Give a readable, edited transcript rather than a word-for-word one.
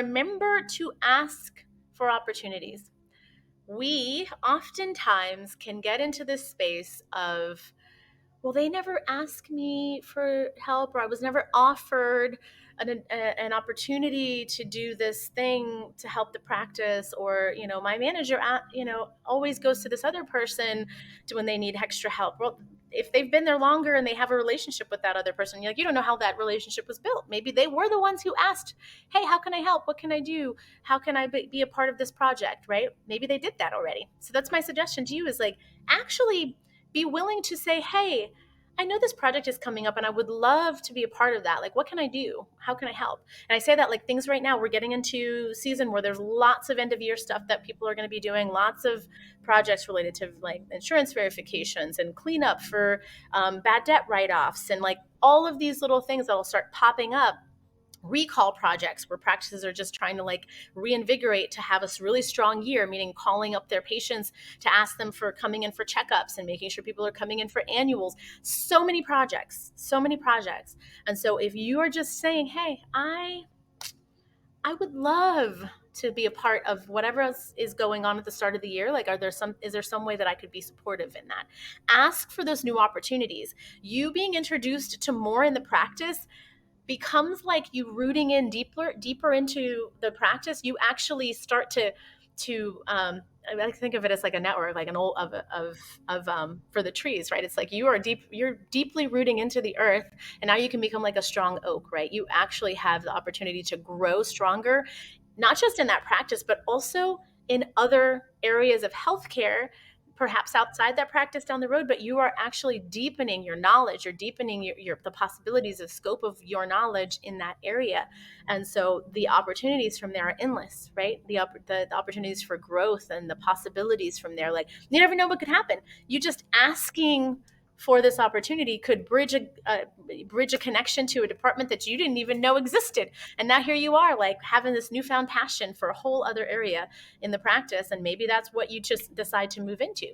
Remember to ask for opportunities. We oftentimes can get into this space of, well, they never asked me for help, or I was never offered an opportunity to do this thing to help the practice, or my manager always goes to this other person when they need extra help. Well, if they've been there longer and they have a relationship with that other person, you don't know how that relationship was built. Maybe they were the ones who asked, hey, how can I help? What can I do? How can I be a part of this project? Right? Maybe they did that already. So that's my suggestion to you, is like, actually be willing to say, hey, I know this project is coming up and I would love to be a part of that. Like, what can I do? How can I help? And I say that, like, things right now, we're getting into season where there's lots of end of year stuff that people are going to be doing, lots of projects related to like insurance verifications and cleanup for bad debt write-offs, and like all of these little things that will start popping up, recall projects where practices are just trying to like reinvigorate to have a really strong year, meaning calling up their patients to ask them for coming in for checkups and making sure people are coming in for annuals. So many projects, so many projects. And so if you are just saying, hey, I would love to be a part of whatever else is going on at the start of the year, like, is there some way that I could be supportive in that? Ask for those new opportunities. You being introduced to more in the practice becomes like you rooting in deeper into the practice. You actually start to I think of it as like a network, like an old of for the trees, right? It's like you're deeply rooting into the earth, and now you can become like a strong oak, right? You actually have the opportunity to grow stronger, not just in that practice, but also in other areas of healthcare, perhaps outside that practice down the road. But you are actually deepening your knowledge. You're deepening the possibilities, the scope of your knowledge in that area. And so the opportunities from there are endless, right? The opportunities for growth and the possibilities from there, like, you never know what could happen. You just asking for this opportunity could bridge a connection to a department that you didn't even know existed. And now here you are, like, having this newfound passion for a whole other area in the practice. And maybe that's what you just decide to move into.